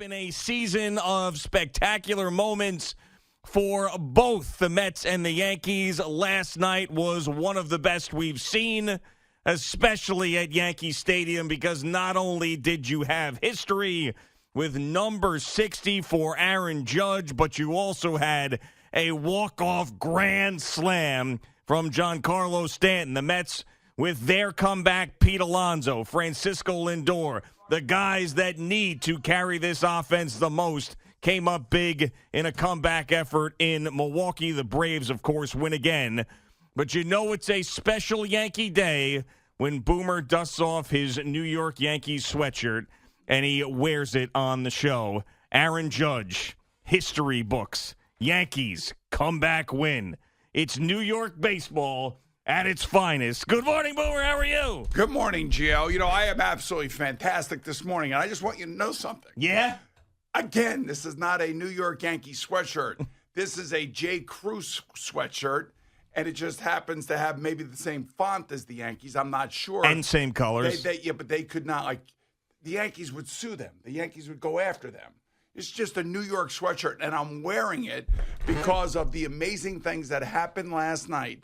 been a season of spectacular moments for both the Mets and the Yankees. Last night was one of the best we've seen, especially at Yankee Stadium, because not only did you have history with number 60 for Aaron Judge, but you also had a walk-off grand slam from Giancarlo Stanton. The Mets with their comeback, Pete Alonso, Francisco Lindor, the guys that need to carry this offense the most, came up big in a comeback effort in Milwaukee. The Braves, of course, win again. But you know it's a special Yankee day when Boomer dusts off his New York Yankees sweatshirt and he wears it on the show. Aaron Judge, history books, Yankees, comeback win. It's New York baseball at its finest. Good morning, Boomer. How are you? Good morning, Gio. You know, I am absolutely fantastic this morning, and I just want you to know something. Yeah? Again, this is not a New York Yankees sweatshirt. This is a J. Cruz sweatshirt, and it just happens to have maybe the same font as the Yankees. I'm not sure. And same colors. But they could not, like, the Yankees would sue them. The Yankees would go after them. It's just a New York sweatshirt, and I'm wearing it because of the amazing things that happened last night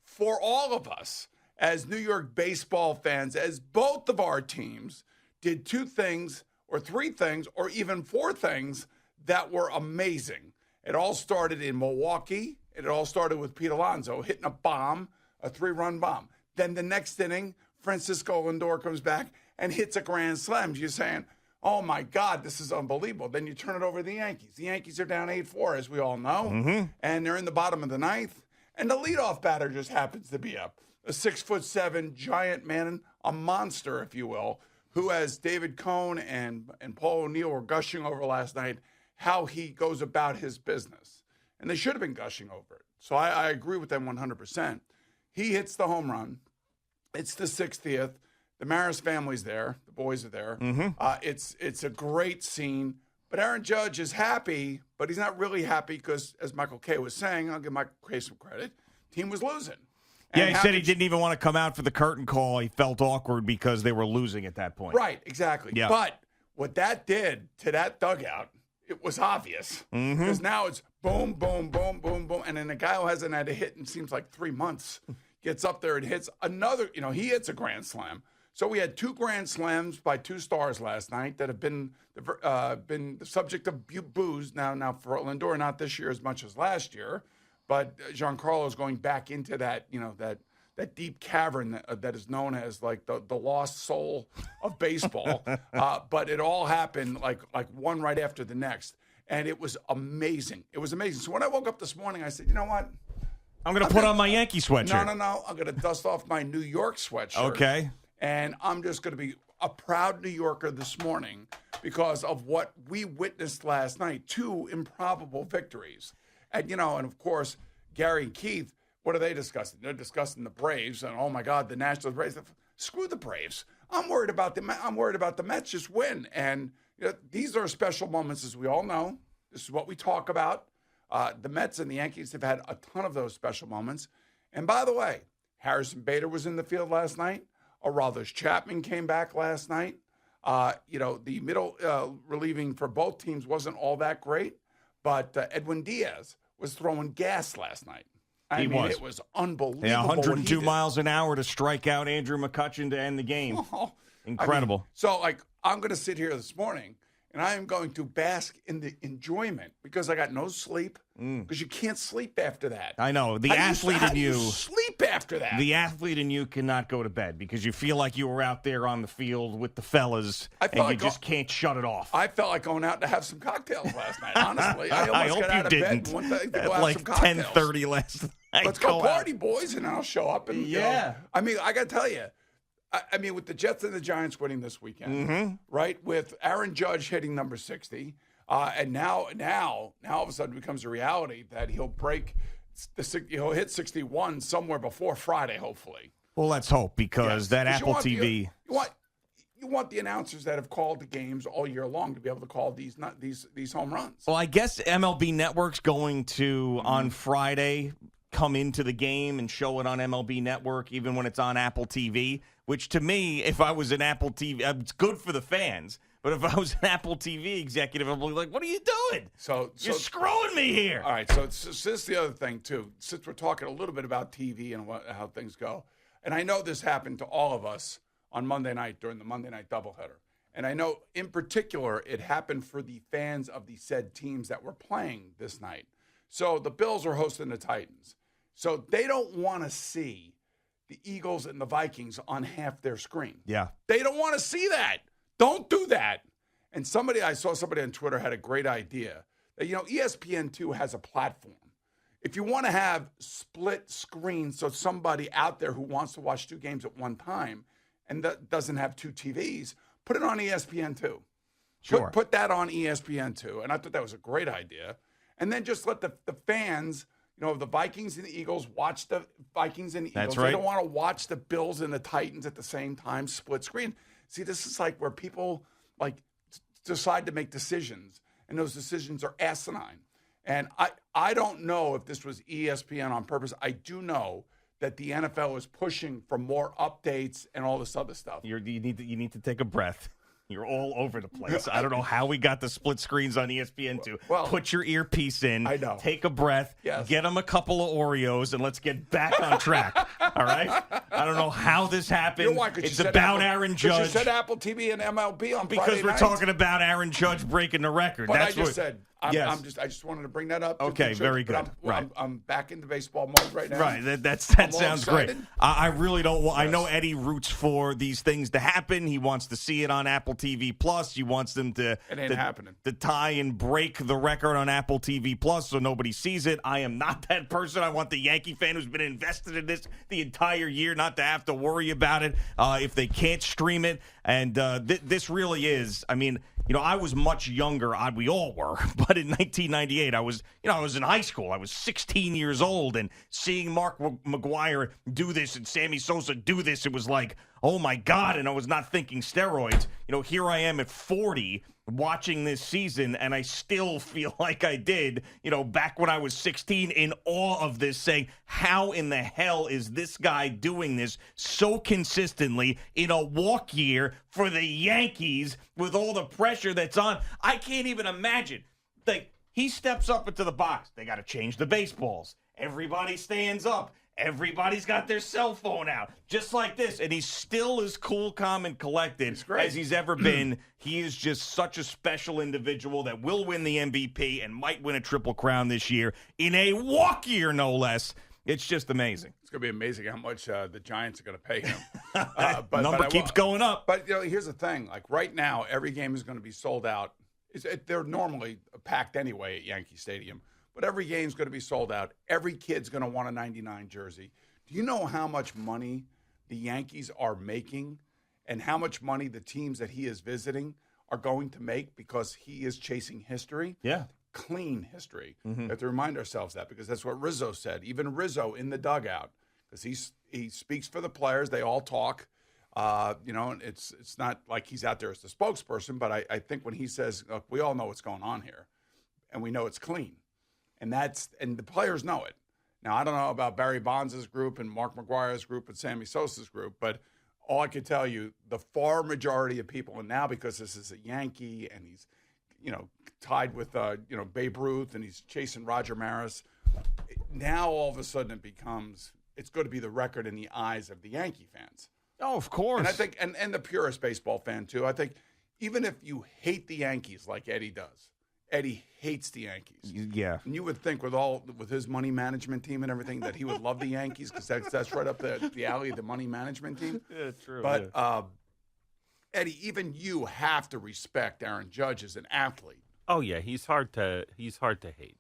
for all of us as New York baseball fans, as both of our teams did two things or three things or even four things that were amazing. It all started in Milwaukee, and it all started with Pete Alonso hitting a bomb, a 3-run bomb. Then the next inning, Francisco Lindor comes back and hits a grand slam. You're saying, oh, my God, this is unbelievable. Then you turn it over to the Yankees. The Yankees are down 8-4, as we all know, and they're in the bottom of the ninth. And the leadoff batter just happens to be a 6'7" giant man, a monster, if you will, who, as David Cohn and Paul O'Neill were gushing over last night, how he goes about his business. And they should have been gushing over it. So I agree with them 100%. He hits the home run. It's the 60th. The Maris family's there. The boys are there. It's a great scene. But Aaron Judge is happy, but he's not really happy because, as Michael Kay was saying, I'll give Michael Kay some credit, team was losing. Yeah, he said he didn't even want to come out for the curtain call. He felt awkward because they were losing at that point. Right, exactly. Yeah. But what that did to that dugout, it was obvious. Because now it's boom, boom, boom, boom, boom. And then a guy who hasn't had a hit in seems like 3 months gets up there and hits another, he hits a grand slam. So we had 2 grand slams by 2 stars last night that have been the subject of boos. Now for Lindor, not this year as much as last year, but Giancarlo is going back into that, that deep cavern that is known as like the lost soul of baseball. But it all happened like one right after the next, and it was amazing. It was amazing. So when I woke up this morning, I said, you know what? I'm going to put on my Yankee sweatshirt. No. I'm going to dust off my New York sweatshirt. Okay. And I'm just going to be a proud New Yorker this morning because of what we witnessed last night. 2 improbable victories. And, and of course, Gary and Keith, what are they discussing? They're discussing the Braves. And, oh, my God, the Nationals Braves. Screw the Braves. I'm worried about the Mets just win. And these are special moments, as we all know. This is what we talk about. The Mets and the Yankees have had a ton of those special moments. And, by the way, Harrison Bader was in the field last night. Aroldis Chapman came back last night. The middle relieving for both teams wasn't all that great, but Edwin Diaz was throwing gas last night. I mean, it was unbelievable. Yeah, 102 miles an hour to strike out Andrew McCutchen to end the game. Incredible. I'm going to sit here this morning, and I am going to bask in the enjoyment because I got no sleep. Because you can't sleep after that. I know. The athlete in you. Sleep after that. The athlete in you cannot go to bed because you feel like you were out there on the field with the fellas and you just can't shut it off. I felt like going out to have some cocktails last night, honestly. I almost hope got out of didn't. bed and went to go At have like some cocktails. 10:30 last night. Let's go party, boys, and I'll show up. And, yeah. I got to tell you, with the Jets and the Giants winning this weekend, right, with Aaron Judge hitting number 60, and now all of a sudden it becomes a reality that he'll hit 61 somewhere before Friday, hopefully. Well, let's hope because that Apple TV. You want the announcers that have called the games all year long to be able to call these home runs. Well, I guess MLB Network's going to on Friday come into the game and show it on MLB Network, even when it's on Apple TV. Which to me, if I was an Apple TV, it's good for the fans. But if I was an Apple TV executive, I'd be like, what are you doing? So You're screwing me here. All right, so this is the other thing, too. Since we're talking a little bit about TV and how things go, and I know this happened to all of us on Monday night during the Monday night doubleheader. And I know, in particular, it happened for the fans of the said teams that were playing this night. So the Bills are hosting the Titans. So they don't want to see the Eagles and the Vikings on half their screen. Yeah. They don't want to see that. Don't do that. And I saw somebody on Twitter had a great idea that, ESPN2 has a platform. If you want to have split screens, so somebody out there who wants to watch two games at one time and that doesn't have two TVs, put it on ESPN2. Sure. Put that on ESPN2. And I thought that was a great idea. And then just let the fans, the Vikings and the Eagles watch the Vikings and the Eagles. That's right. They don't want to watch the Bills and the Titans at the same time, split screen. See, this is like where people decide to make decisions, and those decisions are asinine. And I don't know if this was ESPN on purpose. I do know that the NFL is pushing for more updates and all this other stuff. You need to take a breath. You're all over the place. I don't know how we got the split screens on ESPN2. Well, put your earpiece in. I know. Take a breath. Yes. Get them a couple of Oreos, and let's get back on track. All right? I don't know how this happened. Why? It's about Aaron Judge. You said Apple TV and MLB on because Friday we're night. talking about Aaron Judge breaking the record. But That's I just said. I yes. just wanted to bring that up. Okay, very good. Right. I'm back into baseball mode right now. Right, that sounds great. I really don't want. Yes. I know Eddie roots for these things to happen. He wants to see it on Apple TV Plus. He wants them to to tie and break the record on Apple TV Plus so nobody sees it. I am not that person. I want the Yankee fan who's been invested in this the entire year not to have to worry about it if they can't stream it. And this really is. I mean, I was much younger. We all were, but in 1998, I was in high school. I was 16 years old, and seeing Mark McGwire do this and Sammy Sosa do this, it was like, oh my God! And I was not thinking steroids. Here I am at 40, watching this season, and I still feel like I did, back when I was 16, in awe of this, saying, how in the hell is this guy doing this so consistently in a walk year for the Yankees with all the pressure that's on? I can't even imagine. He steps up into the box. They got to change the baseballs. Everybody stands up. Everybody's got their cell phone out, just like this. And he's still as cool, calm, and collected as he's ever been. He is just such a special individual that will win the MVP and might win a Triple Crown this year in a walk year, no less. It's just amazing. It's going to be amazing how much the Giants are going to pay him. Number keeps going up. But here's the thing. Like right now, every game is going to be sold out. They're normally packed anyway at Yankee Stadium. But every game's going to be sold out. Every kid's going to want a 99 jersey. Do you know how much money the Yankees are making and how much money the teams that he is visiting are going to make because he is chasing history? Yeah. Clean history. We have to remind ourselves that because that's what Rizzo said. Even Rizzo in the dugout, because he speaks for the players. They all talk. It's not like he's out there as the spokesperson, but I think when he says, look, we all know what's going on here, and we know it's clean. And the players know it. Now, I don't know about Barry Bonds' group and Mark McGwire's group and Sammy Sosa's group, but all I can tell you, the far majority of people, and now because this is a Yankee and he's, tied with, Babe Ruth and he's chasing Roger Maris, now all of a sudden it's going to be the record in the eyes of the Yankee fans. Oh, of course. And I think, and the purest baseball fan too, I think even if you hate the Yankees like Eddie does, Eddie hates the Yankees. Yeah. And you would think with his money management team and everything that he would love the Yankees because that's right up the alley of the money management team. Yeah, true. But Eddie, even you have to respect Aaron Judge as an athlete. Oh yeah, he's hard to hate.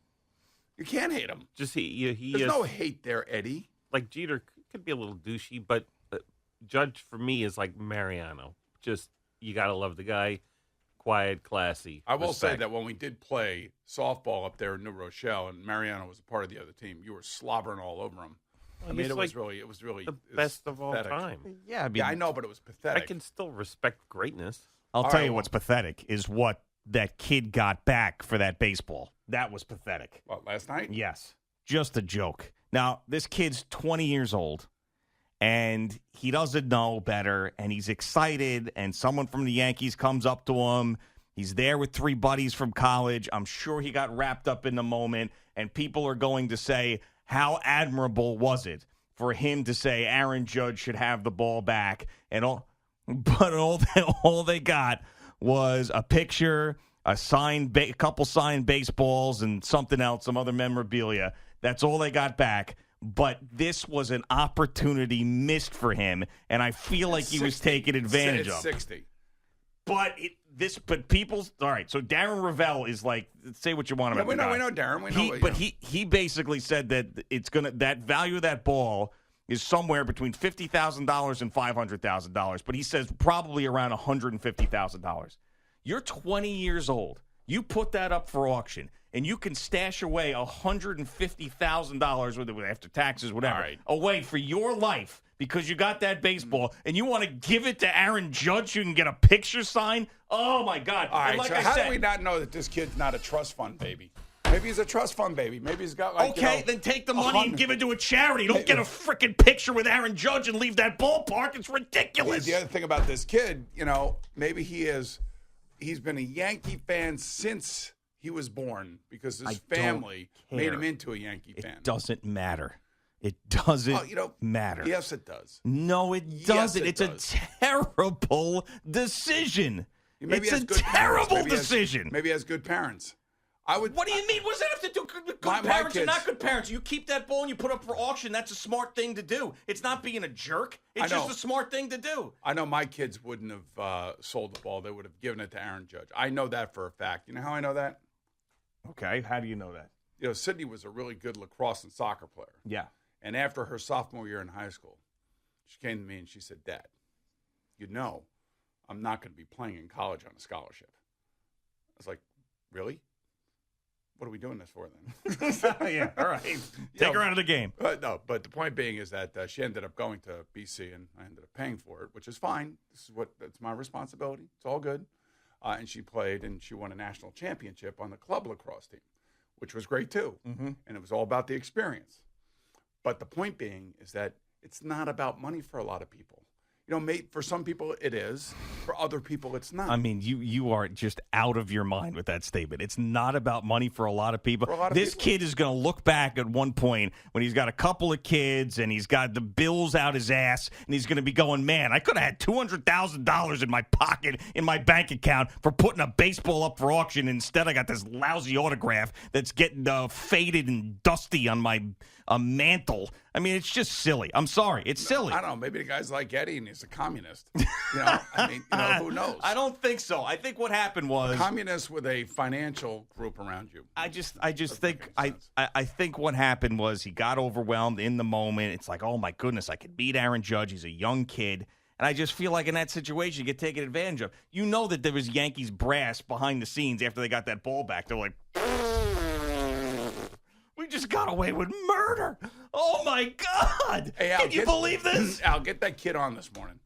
You can't hate him. Just There's no hate there, Eddie. Like Jeter could be a little douchey, but Judge for me is like Mariano. Just you gotta love the guy. Quiet, classy. I will say that when we did play softball up there in New Rochelle, and Mariano was a part of the other team, you were slobbering all over him. Well, I mean, it was really the best of all pathetic. time. Yeah, I know, but it was pathetic. I can still respect greatness. I'll tell you what's pathetic is what that kid got back for that baseball. That was pathetic. What, last night? Yes. Just a joke. Now, this kid's 20 years old, and he doesn't know better, and he's excited, and someone from the Yankees comes up to him. He's there with 3 buddies from college. I'm sure he got wrapped up in the moment, and people are going to say, how admirable was it for him to say Aaron Judge should have the ball back, but all they got was a picture, a couple signed baseballs, and something else, some other memorabilia. That's all they got back. But this was an opportunity missed for him, and I feel like he was taken advantage of. 60. But all right. So Darren Ravel is like, say what you want about We the guy. know Darren. We know. He basically said that that value of that ball is somewhere between $50,000 and $500,000. But he says probably around $150,000. You're 20 years old. You put that up for auction, and you can stash away $150,000 after taxes, whatever, away for your life because you got that baseball, and you want to give it to Aaron Judge so you can get a picture signed? Oh, my God. All right, like so how do we not know that this kid's not a trust fund baby? Maybe he's a trust fund baby. Maybe he's got then take the money and give it to a charity. Don't get a freaking picture with Aaron Judge and leave that ballpark. It's ridiculous. The other thing about this kid, maybe he's been a Yankee fan since he was born because his family made him into a Yankee fan. It doesn't matter. It doesn't matter. Yes, it does. No, it doesn't. It's a terrible decision. Maybe it's a terrible decision. Maybe he has good parents. What do you mean? What does that have to do with good parents or not good parents? You keep that ball and you put up for auction. That's a smart thing to do. It's not being a jerk. It's just a smart thing to do. I know my kids wouldn't have sold the ball. They would have given it to Aaron Judge. I know that for a fact. You know how I know that? Okay. How do you know that? Sydney was a really good lacrosse and soccer player. Yeah. And after her sophomore year in high school, she came to me and she said, Dad, I'm not going to be playing in college on a scholarship. I was like, really? What are we doing this for then? Yeah, all right. Take her out of the game. No, but the point being is that she ended up going to BC, and I ended up paying for it, which is fine. That's my responsibility. It's all good. And she played, and she won a national championship on the club lacrosse team, which was great too. Mm-hmm. And it was all about the experience. But the point being is that it's not about money for a lot of people. For some people it is. For other people it's not. I mean, you are just out of your mind with that statement. It's not about money for a lot of people. This kid is going to look back at one point when he's got a couple of kids and he's got the bills out his ass, and he's going to be going, man, I could have had $200,000 in my pocket, in my bank account for putting a baseball up for auction. Instead, I got this lousy autograph that's getting faded and dusty on my mantle. I mean, it's just silly. I'm sorry. It's silly. I don't know. Maybe the guy's like Eddie and he's a communist. Who knows? I don't think so. I think what happened was a communist with a financial group around you. I think what happened was he got overwhelmed in the moment. It's like, oh my goodness, I could beat Aaron Judge. He's a young kid. And I just feel like in that situation, you get taken advantage of. You know that there was Yankees brass behind the scenes after they got that ball back. They're like, we just got away with murder. Oh, my God. Hey, Al, can you believe this? Al, get that kid on this morning.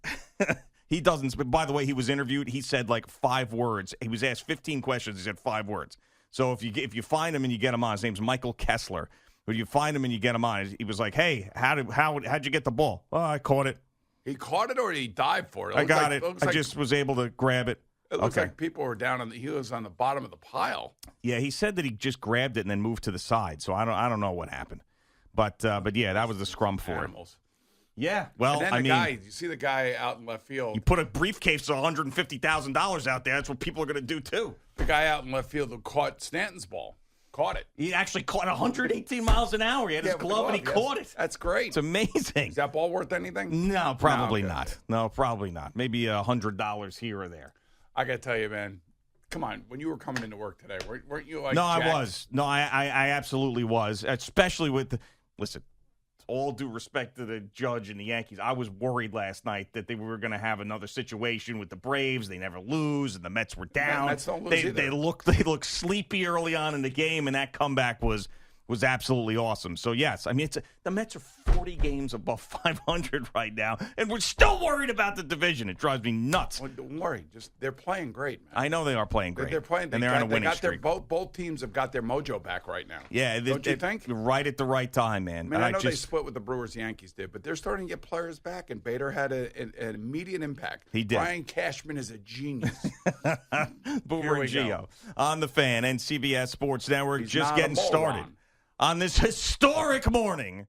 He doesn't. But by the way, he was interviewed. He said like 5 words. He was asked 15 questions. He said 5 words. So if you find him and you get him on, his name's Michael Kessler. When you find him and you get him on, he was like, hey, how'd you get the ball? Oh, I caught it. He caught it or did he dive for it? I got it. I just was able to grab it. It looks like people were down he was on the bottom of the pile. Yeah, he said that he just grabbed it and then moved to the side. So I don't know what happened. But yeah, that was the scrum for Animals. it. Yeah. Well, and then you see the guy out in left field. You put a briefcase of $150,000 out there. That's what people are going to do too. The guy out in left field who caught Stanton's ball. Caught it. He actually caught 118 miles an hour. He had his glove and he caught it. That's great. It's amazing. Is that ball worth anything? No, probably not. No, probably not. Maybe $100 here or there. I got to tell you, man, come on. When you were coming into work today, weren't you like No, jacked? I was. No, I absolutely was, especially with listen, all due respect to the Judge and the Yankees, I was worried last night that they were going to have another situation with the Braves. They never lose, and the Mets were down. Mets don't lose either. They looked sleepy early on in the game, and that comeback was was absolutely awesome. So, yes, I mean, the Mets are 40 games above 500 right now, and we're still worried about the division. It drives me nuts. Well, don't worry. They're playing great, man. I know they are playing great. They're playing. And they're on a winning streak. Both teams have got their mojo back right now. Yeah, don't you think? Right at the right time, man. I mean, I know they split with the Brewers. Yankees did, but they're starting to get players back, and Bader had an immediate impact. He did. Brian Cashman is a genius. Boomer and Gio on the Fan and CBS Sports Network. He's just not getting a moron. started on this historic morning.